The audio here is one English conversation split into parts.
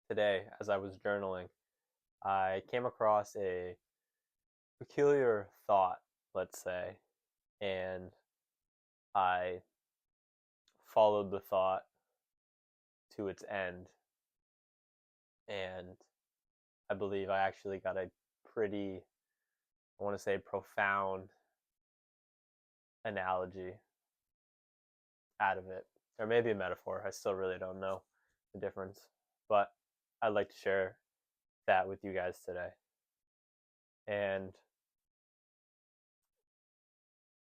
Today, as I was journaling, I came across a peculiar thought, let's say, and I followed the thought to its end. And I believe I actually got a pretty, I want to say, profound analogy out of it. Or maybe a metaphor. I still really don't know the difference. But I'd like to share that with you guys today. And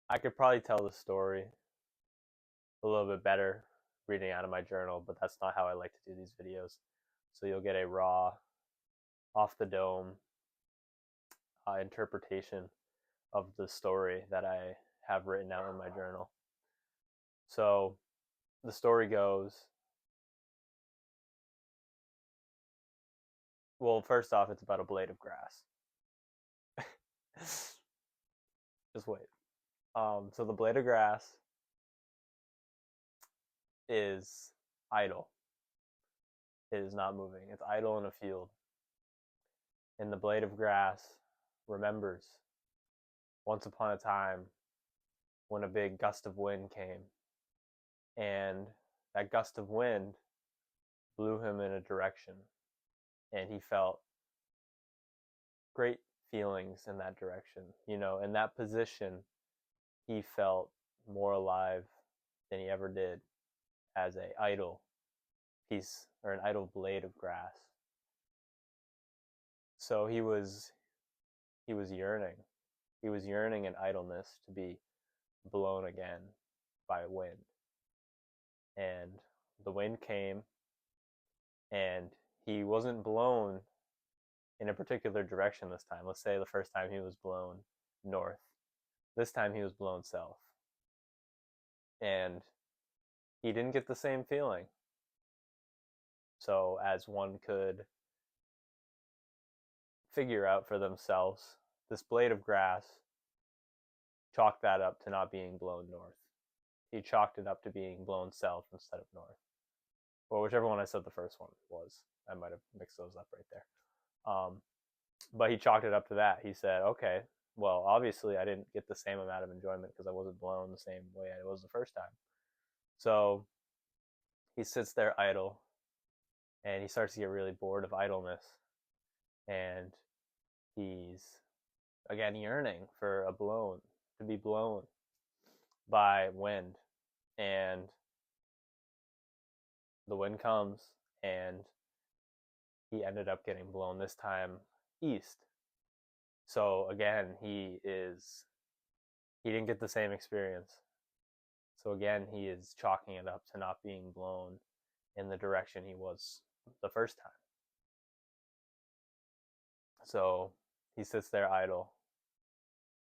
I could probably tell the story a little bit better reading out of my journal, but that's not how I like to do these videos. So you'll get a raw, off the dome interpretation of the story that I have written out in my journal. So the story goes, well, first off, it's about a blade of grass. Just wait. So the blade of grass is idle. It is not moving. It's idle in a field. And the blade of grass remembers once upon a time when a big gust of wind came. And that gust of wind blew him in a direction. And he felt great feelings in that direction. In that position, he felt more alive than he ever did as a idle piece or an idle blade of grass. So he was yearning. He was yearning in idleness to be blown again by wind. And the wind came, and he wasn't blown in a particular direction this time. Let's say the first time he was blown north. This time he was blown south. And he didn't get the same feeling. So, as one could figure out for themselves, this blade of grass chalked that up to not being blown north. He chalked it up to being blown south instead of north. Or whichever one I said the first one was. I might have mixed those up right there. But he chalked it up to that. He said, okay, well, obviously I didn't get the same amount of enjoyment because I wasn't blown the same way I was the first time. So he sits there idle, and he starts to get really bored of idleness. And he's, again, yearning for to be blown by wind. And the wind comes, and he ended up getting blown this time east. So again, he didn't get the same experience. So again, he is chalking it up to not being blown in the direction he was the first time. So he sits there idle,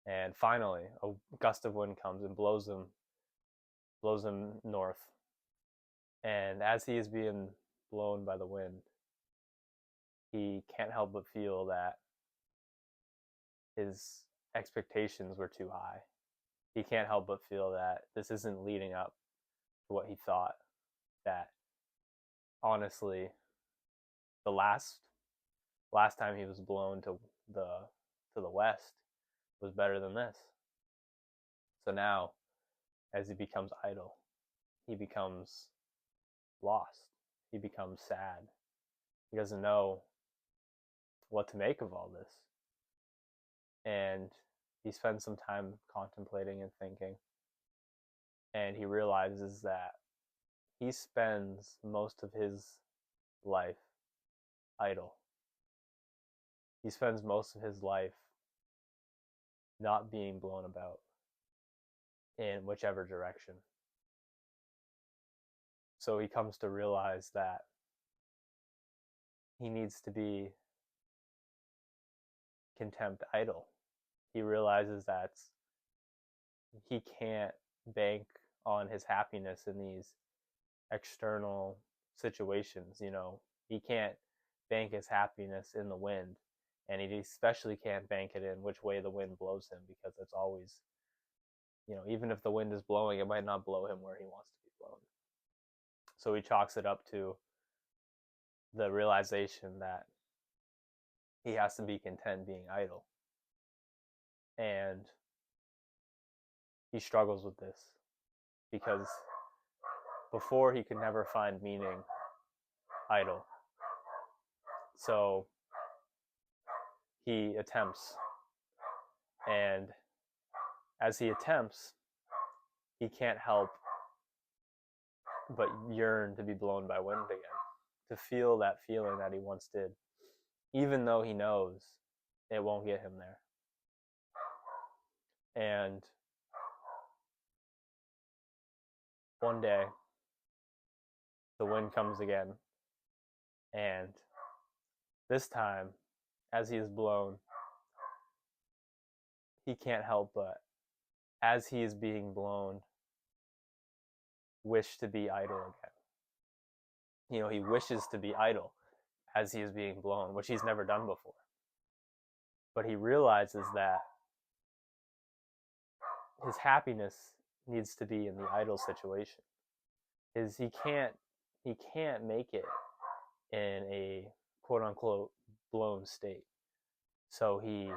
and finally a gust of wind comes and blows him north. And as he is being blown by the wind, he can't help but feel that his expectations were too high. He can't help but feel that this isn't leading up to what he thought. That honestly, the last time he was blown to the west was better than this. So now, as he becomes idle, he becomes lost. He becomes sad. He doesn't know what to make of all this. And he spends some time contemplating and thinking. And he realizes that he spends most of his life idle. He spends most of his life not being blown about in whichever direction. So he comes to realize that he needs to be content idle. He realizes that he can't bank on his happiness in these external situations. He can't bank his happiness in the wind, and he especially can't bank it in which way the wind blows him, because it's always, even if the wind is blowing, it might not blow him where he wants to be blown. So he chalks it up to the realization that he has to be content being idle. And he struggles with this because before he could never find meaning idle. So he attempts, and as he attempts, he can't help but yearn to be blown by wind again, to feel that feeling that he once did, even though he knows it won't get him there. And one day, the wind comes again, and this time, as he is blown, he can't help but, as he is being blown, wish to be idle again. You know, he wishes to be idle as he is being blown, which he's never done before. But he realizes that his happiness needs to be in the idle situation. He can't make it in a quote unquote blown state. So he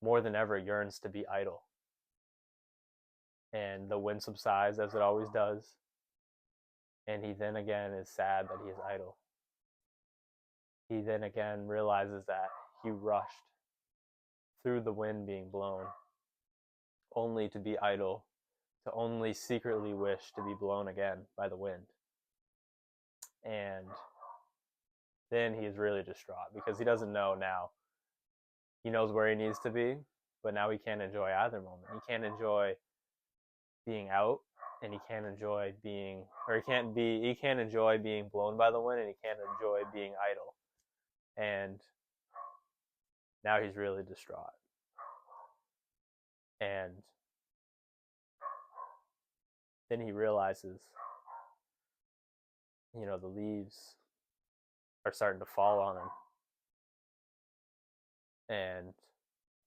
more than ever yearns to be idle. And the wind subsides as it always does. And he then again is sad that he is idle. He then again realizes that he rushed through the wind being blown only to be idle, to only secretly wish to be blown again by the wind. And then he is really distraught because he doesn't know now. He knows where he needs to be, but now he can't enjoy either moment. He can't enjoy being out, and he can't enjoy being, or he can't enjoy being blown by the wind, and he can't enjoy being idle. And now he's really distraught. And then he realizes, you know, the leaves are starting to fall on him. And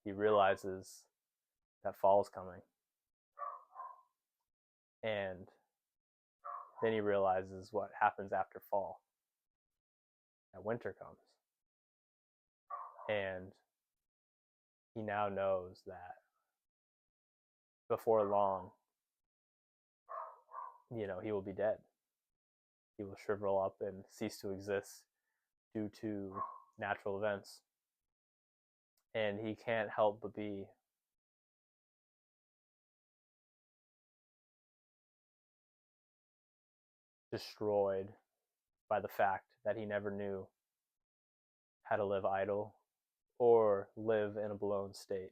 he realizes that fall is coming. And then he realizes what happens after fall. That winter comes. And he now knows that before long, you know, he will be dead. He will shrivel up and cease to exist due to natural events. And he can't help but be destroyed by the fact that he never knew how to live idle or live in a blown state.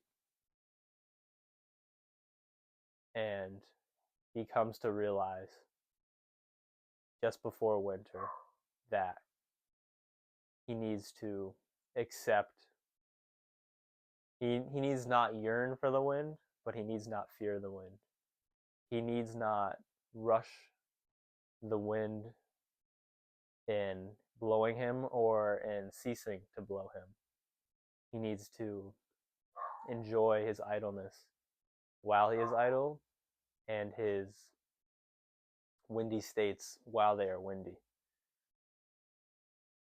And he comes to realize just before winter that he needs to accept, he needs not yearn for the wind, but he needs not fear the wind. He needs not rush the wind in blowing him or in ceasing to blow him. He needs to enjoy his idleness while he is idle, and his windy states while they are windy.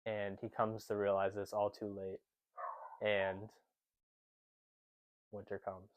And he comes to realize this all too late, and winter comes.